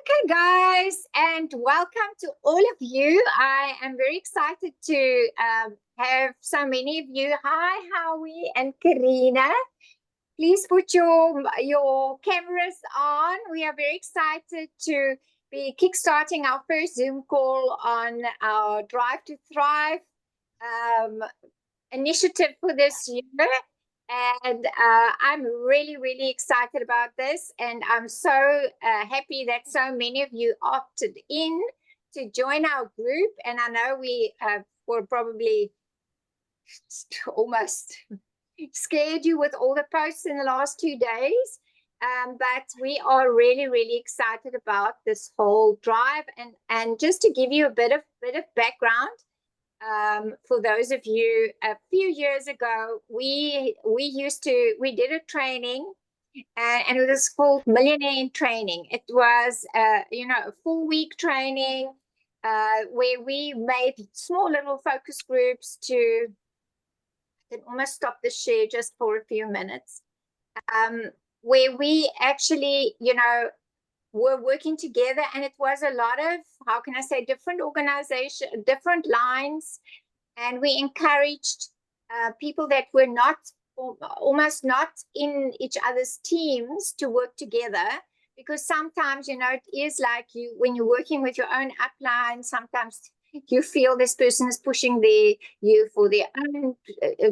Okay, guys, and welcome to all of you. I am very excited to have so many of you. Hi, Howie and Karina. Please put your cameras on. We are very excited to be kickstarting our first Zoom call on our Drive to Thrive um, initiative for this year. And I'm really, really excited about this. And I'm so happy that so many of you opted in to join our group. And I know we were probably almost scared you with all the posts in the last 2 days. But we are really, really excited about this whole drive. And just to give you a bit of background, for those of you, a few years ago, we did a training, and it was called Millionaire in Training. It was a full week training where we made small little focus groups to. I can almost stop the share just for a few minutes, where we actually, were working together, and it was a lot of, how can I say, different organizations, different lines, and we encouraged people that were not, almost not in each other's teams, to work together, because sometimes, it is like you, when you're working with your own upline, sometimes you feel this person is pushing you for their own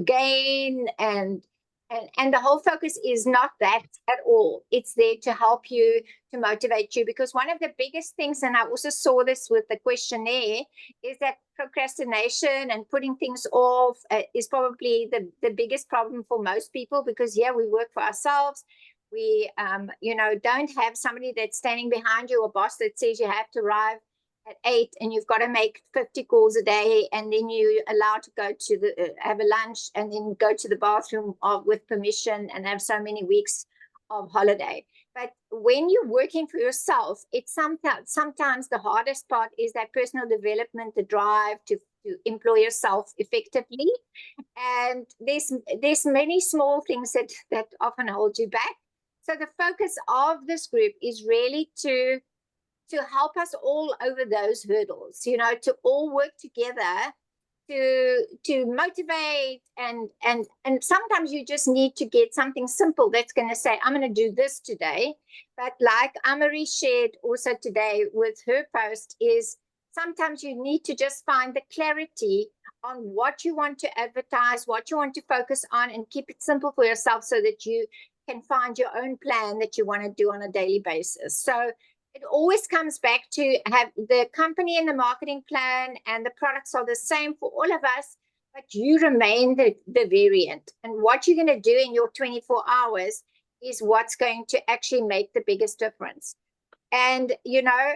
gain, and the whole focus is not that at all. It's there to help you, to motivate you, because one of the biggest things, and I also saw this with the questionnaire, is that procrastination and putting things off is probably the biggest problem for most people, because we work for ourselves. We don't have somebody that's standing behind you, or boss that says you have to arrive at 8 and you've got to make 50 calls a day, and then you're allowed to go to have a lunch and then go to the bathroom with permission and have so many weeks of holiday. But when you're working for yourself, it's sometimes the hardest part is that personal development, the drive to employ yourself effectively. And there's many small things that often hold you back. So the focus of this group is really to help us all over those hurdles, to all work together to motivate, and sometimes you just need to get something simple that's going to say, I'm going to do this today. But like Amari shared also today with her post, is sometimes you need to just find the clarity on what you want to advertise, what you want to focus on, and keep it simple for yourself so that you can find your own plan that you want to do on a daily basis. So it always comes back to have the company and the marketing plan, and the products are the same for all of us, but you remain the variant. And what you're going to do in your 24 hours is what's going to actually make the biggest difference. And,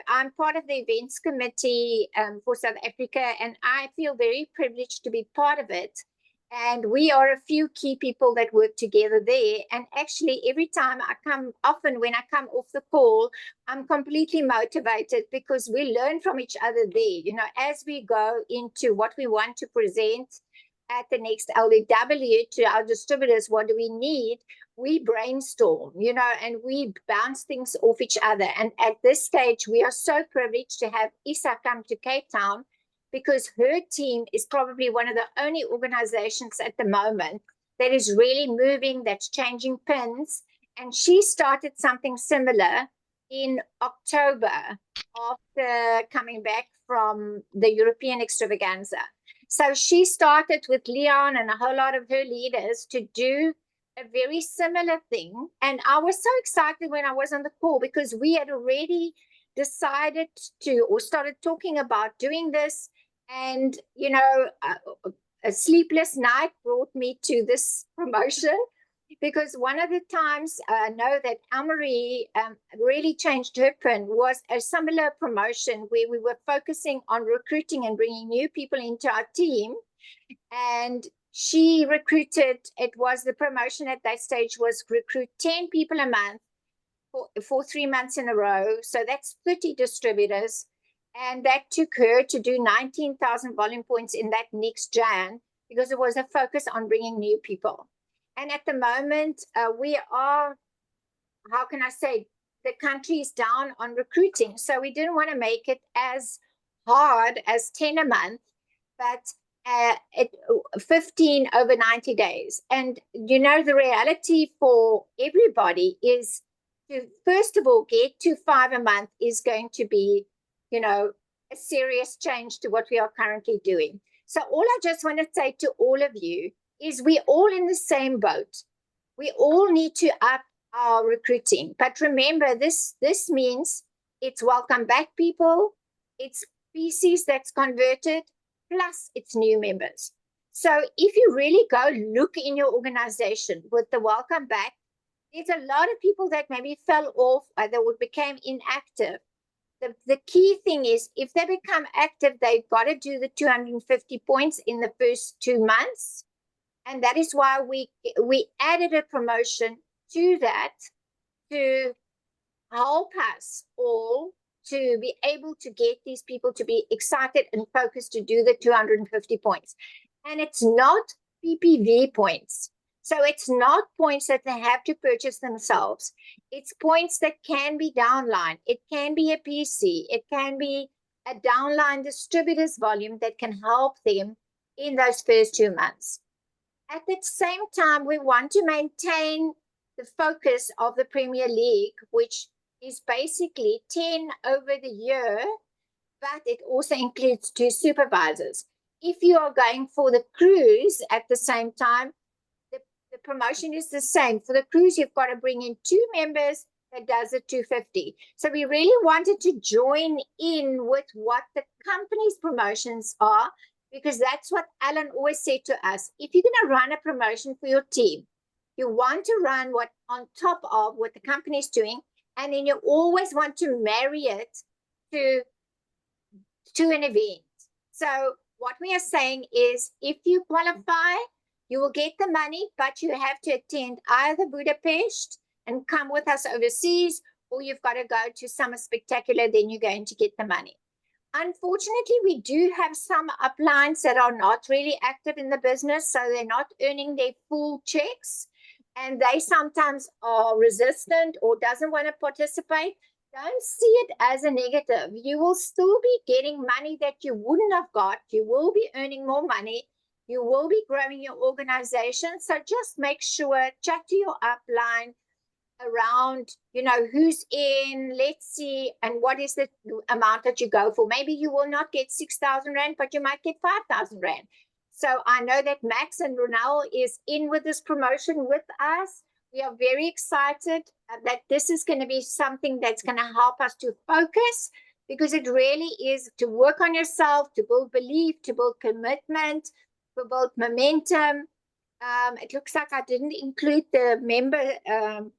I'm part of the events committee for South Africa, and I feel very privileged to be part of it. And we are a few key people that work together there. And actually, every time often when I come off the call, I'm completely motivated, because we learn from each other there. As we go into what we want to present at the next LDW to our distributors, what do we need? We brainstorm, and we bounce things off each other. And at this stage, we are so privileged to have Isa come to Cape Town, because her team is probably one of the only organizations at the moment that is really moving, that's changing pins. And she started something similar in October after coming back from the European extravaganza. So she started with Leon and a whole lot of her leaders to do a very similar thing. And I was so excited when I was on the call, because we had already decided to, or started talking about doing this. And, a sleepless night brought me to this promotion, because one of the times I know that Amari really changed her pin was a similar promotion where we were focusing on recruiting and bringing new people into our team. And she recruited, it was the promotion at that stage was recruit 10 people a month for 3 months in a row. So that's 30 distributors. And that took her to do 19,000 volume points in that next Jan, because it was a focus on bringing new people. And at the moment, we are, how can I say, the country is down on recruiting. So we didn't want to make it as hard as 10 a month, but 15 over 90 days. And, you know, the reality for everybody is to, first of all, get to 5 a month is going to be, you know, a serious change to what we are currently doing. So all I just want to say to all of you is we're all in the same boat. We all need to up our recruiting. But remember, this means it's welcome back people, it's PCs that's converted, plus it's new members. So if you really go look in your organization with the welcome back, there's a lot of people that maybe fell off or that became inactive. The key thing is if they become active, they've got to do the 250 points in the first 2 months. And that is why we added a promotion to that to help us all to be able to get these people to be excited and focused to do the 250 points. And it's not PPV points. So it's not points that they have to purchase themselves. It's points that can be downline. It can be a PC. It can be a downline distributor's volume that can help them in those first 2 months. At the same time, we want to maintain the focus of the Premier League, which is basically 10 over the year, but it also includes 2 supervisors. If you are going for the cruise at the same time, the promotion is the same. For the cruise, you've got to bring in 2 members that does the 250. So we really wanted to join in with what the company's promotions are, because that's what Alan always said to us. If you're going to run a promotion for your team, you want to run what on top of what the company is doing, and then you always want to marry it to an event. So what we are saying is if you qualify, you will get the money, but you have to attend either Budapest and come with us overseas, or you've got to go to Summer Spectacular, then you're going to get the money. Unfortunately, we do have some uplines that are not really active in the business, so they're not earning their full checks, and they sometimes are resistant or doesn't want to participate. Don't see it as a negative. You will still be getting money that you wouldn't have got. You will be earning more money. You will be growing your organization. So just make sure, chat to your upline around, you know, who's in, let's see, and what is the amount that you go for. Maybe you will not get 6,000 Rand, but you might get 5,000 Rand. So I know that Max and Ronald is in with this promotion with us. We are very excited that this is going to be something that's going to help us to focus, because it really is to work on yourself, to build belief, to build commitment, to build momentum. It looks like I didn't include the member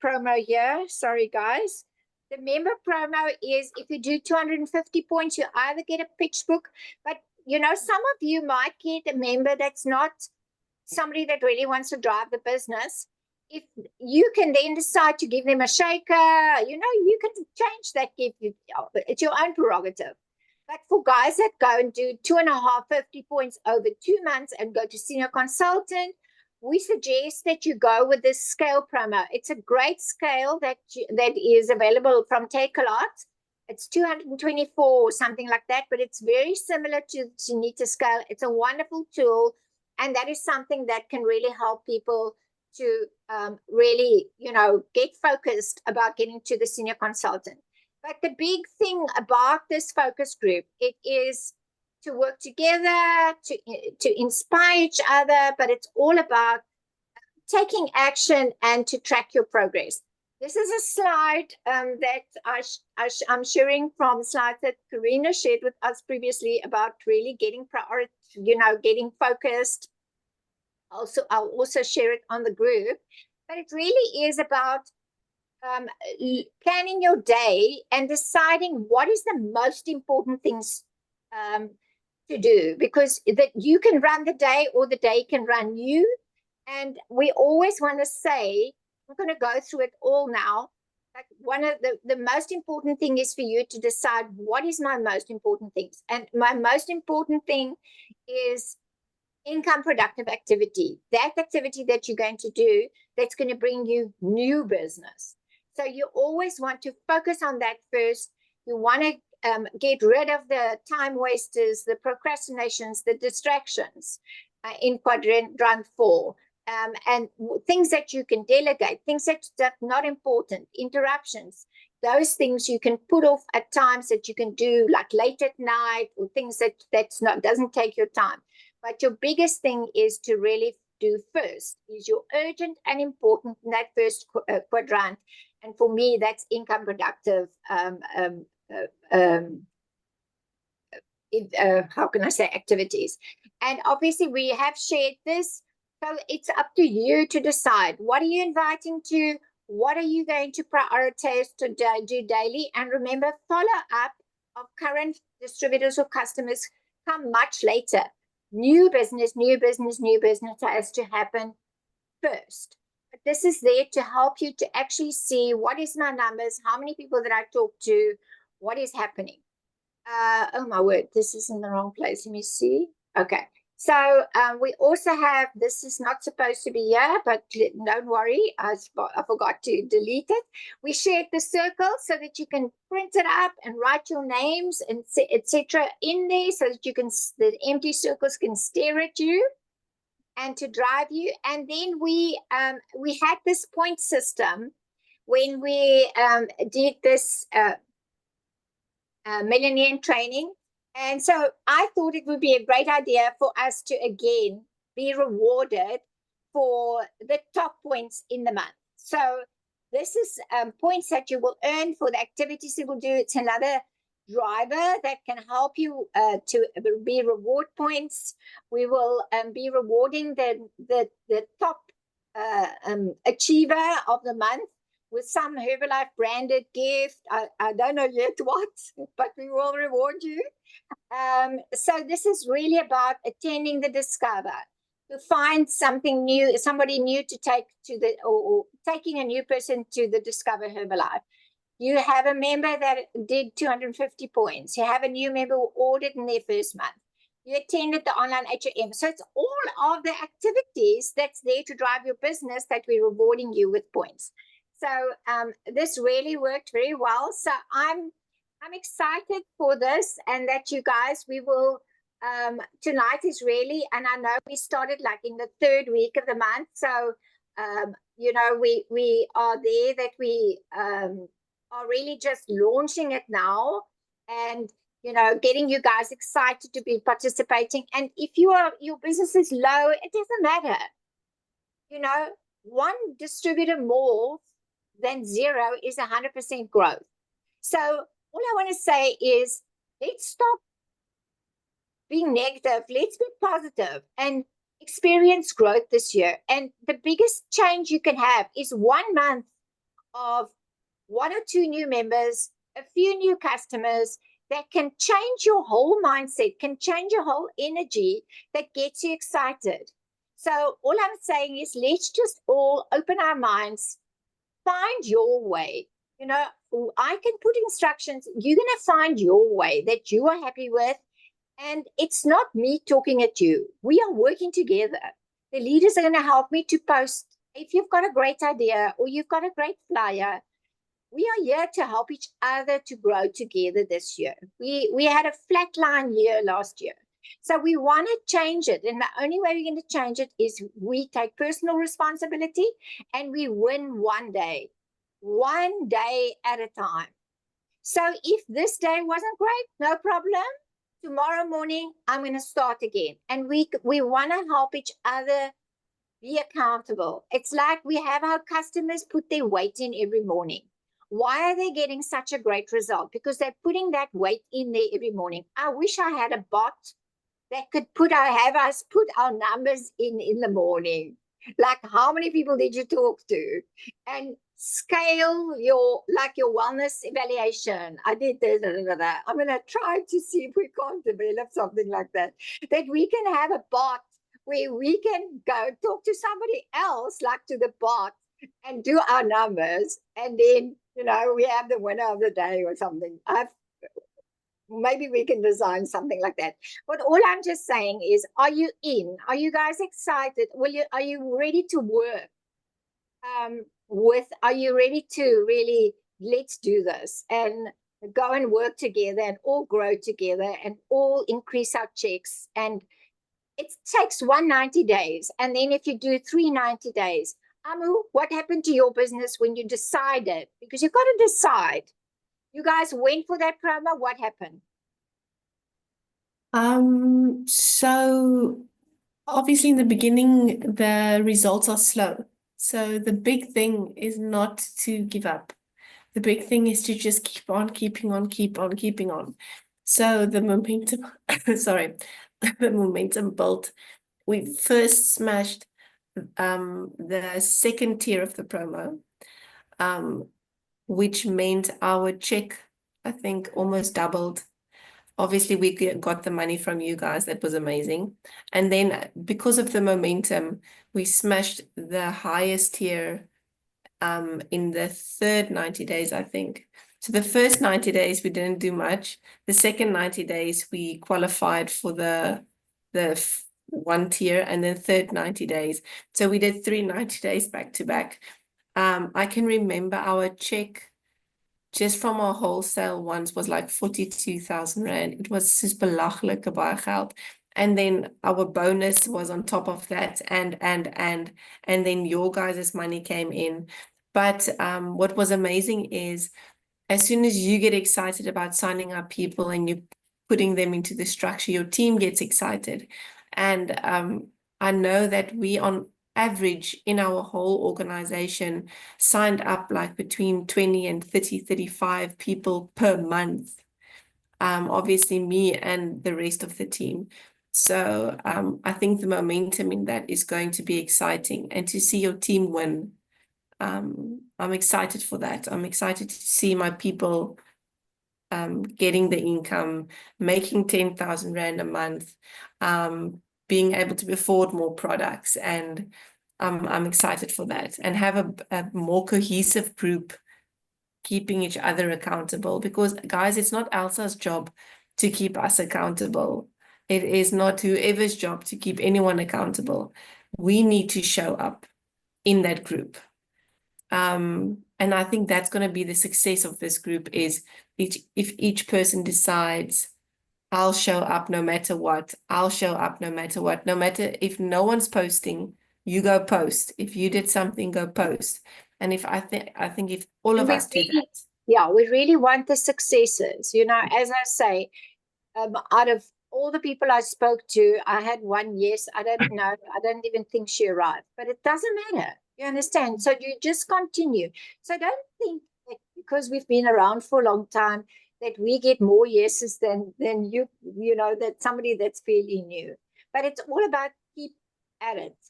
promo here. Sorry, guys. The member promo is if you do 250 points, you either get a pitch book, but you know, some of you might get a member that's not somebody that really wants to drive the business. If you can then decide to give them a shaker, you know, you can change that gift. It's your own prerogative. But for guys that go and do 250 points over 2 months and go to senior consultant, we suggest that you go with this scale promo. It's a great scale that is available from Takealot. It's 224 or something like that, but it's very similar to Nita Scale. It's a wonderful tool, and that is something that can really help people to really, you know, get focused about getting to the senior consultant. But the big thing about this focus group, it is to work together, to inspire each other, but it's all about taking action and to track your progress. This is a slide that I'm sharing from slides that Karina shared with us previously about really getting priority, you know, getting focused. Also, I'll also share it on the group, but it really is about planning your day and deciding what is the most important things to do, because that you can run the day or the day can run you. And we always want to say, I'm going to go through it all now. Like one of the most important thing is for you to decide what is my most important things. And my most important thing is income productive activity, that activity that you're going to do that's going to bring you new business. So you always want to focus on that first. You want to get rid of the time wasters, the procrastinations, the distractions in quadrant 4. And things that you can delegate, things that are not important, interruptions, those things you can put off at times that you can do like late at night, or things that's not doesn't take your time. But your biggest thing is to really do first, is your urgent and important in that first quadrant. And for me, that's income productive how can I say, activities. And obviously we have shared this, so it's up to you to decide, what are you inviting to, what are you going to prioritize to do daily. And remember, follow up of current distributors or customers come much later. New business has to happen first. But this is there to help you to actually see, what is my numbers, how many people that I talk to, what is happening. Oh my word, this is in the wrong place. Let me see. Okay. So we also have, this is not supposed to be here, but don't worry, I forgot to delete it. We shared the circle so that you can print it up and write your names and etc. in there, so that you can, the empty circles can stare at you and to drive you. And then we had this point system when we did this millennium training. And so I thought it would be a great idea for us to again be rewarded for the top points in the month. So this is points that you will earn for the activities you will do. It's another driver that can help you to be reward points. We will be rewarding the top achiever of the month with some Herbalife branded gift. I don't know yet what, but we will reward you. So this is really about attending the Discover, to find something new, somebody new to take to the, or taking a new person to the Discover Herbalife. You have a member that did 250 points. You have a new member who ordered in their first month. You attended the online HRM. So it's all of the activities that's there to drive your business that we're rewarding you with points. So this really worked very well. So I'm excited for this, and that you guys, we will, tonight is really, and I know we started like in the 3rd week of the month. So, you know, we are there, that we are really just launching it now, and, you know, getting you guys excited to be participating. And if your business is low, it doesn't matter. You know, one distributor more than 0 is 100% growth. So all I want to say is, let's stop being negative. Let's be positive and experience growth this year. And the biggest change you can have is 1 month of 1 or 2 new members, a few new customers, that can change your whole mindset, can change your whole energy, that gets you excited. So all I'm saying is, let's just all open our minds, find your way. You know, I can put instructions. You're going to find your way that you are happy with. And it's not me talking at you. We are working together. The leaders are going to help me to post. If you've got a great idea or you've got a great flyer, we are here to help each other to grow together this year. We had a flatline year last year. So we want to change it. And the only way we're going to change it is we take personal responsibility and we win one day at a time. So if this day wasn't great, no problem. Tomorrow morning, I'm going to start again. And we want to help each other be accountable. It's like we have our customers put their weight in every morning. Why are they getting such a great result? Because they're putting that weight in there every morning. I wish I had a bot that could have us put our numbers in the morning. Like, how many people did you talk to? And scale your wellness evaluation. I did this. I'm going to try to see if we can't develop something like that. That we can have a bot where we can go talk to somebody else, like to the bot, and do our numbers. And then, you know, we have the winner of the day or something. Maybe we can design something like that. But all I'm just saying is, are you in? Are you guys excited? Are you ready to work? are you ready to really, let's do this and go and work together and all grow together and all increase our checks. And it takes 190 days. And then if you do 390 days, Amu, what happened to your business when you decided? Because you've got to decide. You guys went for that promo. What happened? So obviously in the beginning, the results are slow. So the big thing is not to give up. The big thing is to just keep on keeping on, keeping on. So the momentum, sorry, the momentum built. We first smashed the second tier of the promo, which meant our check, I think, almost doubled. Obviously, we got the money from you guys. That was amazing. And then because of the momentum, we smashed the highest tier in the third 90 days, I think. So the first 90 days, we didn't do much. The second 90 days, we qualified for the one tier, and then third 90 days. So we did 3 90 days back to back. I can remember our check just from our wholesale ones was like 42,000 Rand. It was just belachelijke baie geld. And then our bonus was on top of that, and then your guys' money came in. But what was amazing is as soon as you get excited about signing up people and you putting them into the structure, your team gets excited. And I know that we on average in our whole organization signed up like between 20 and 30, 35 people per month. Obviously me and the rest of the team. So I think the momentum in that is going to be exciting, and to see your team win. I'm excited for that. I'm excited to see my people getting the income, making 10,000 Rand a month, being able to afford more products. And I'm excited for that, and have a more cohesive group keeping each other accountable. Because guys, it's not Elsa's job to keep us accountable. It is not whoever's job to keep anyone accountable. We need to show up in that group. And I think that's going to be the success of this group, is if each person decides, I'll show up no matter what. I'll show up no matter what. No matter if no one's posting, you go post. If you did something, go post. And I think if all of us do that. Yeah, we really want the successes. You know, as I say, out of all the people I spoke to, I had one yes. I don't know. I don't even think she arrived, but it doesn't matter. You understand? So you just continue. So don't think that because we've been around for a long time that we get more yeses than you know, that somebody that's fairly new. But it's all about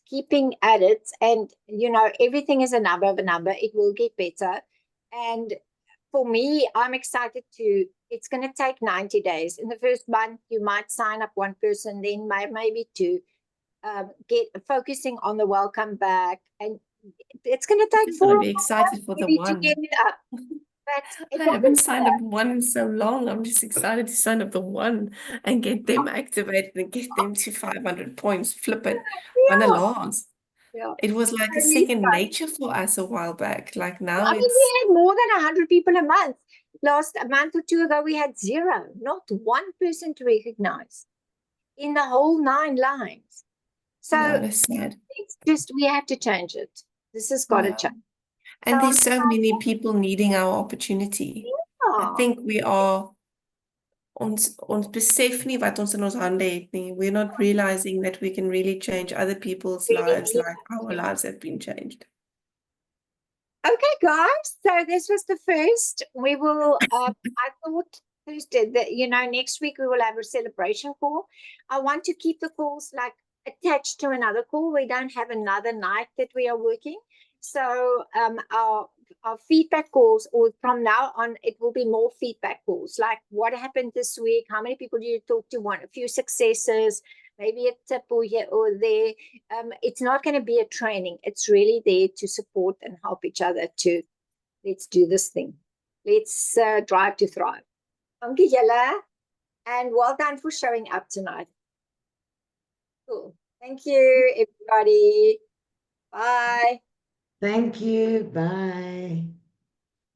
keeping at it. And, you know, everything is a number of a number. It will get better. And for me, I'm excited it's going to take 90 days. In the first month, you might sign up one person, then maybe two, get focusing on the welcome back. And it's going to take 4 I'll be excited for the one. To get it up. But I haven't signed up one in so long. I'm just excited to sign up the one and get them activated and get them to 500 points. Flip it. On a last. Yeah. It was like a second nature for us a while back. Like now I mean, we had more than 100 people a month. A month or two ago, we had 0, not one person to recognize in the whole 9 lines. So that's sad. It's just, we have to change it. This has got to change. And there's so many people needing our opportunity. I think we are ons besef nie wat ons in ons hande het nie. We're not realizing that we can really change other people's lives like our lives have been changed. Okay, guys. So this was the first. We will, I thought Thursday that, you know, next week we will have a celebration call. I want to keep the calls like attached to another call. We don't have another night that we are working. So our feedback calls, or from now on, it will be more feedback calls. Like what happened this week? How many people do you talk to? A few successes, maybe a tip or here or there. It's not going to be a training. It's really there to support and help each other to, let's do this thing. Let's drive to thrive. Thank you, Jelle. And well done for showing up tonight. Cool. Thank you, everybody. Bye. Thank you. Bye.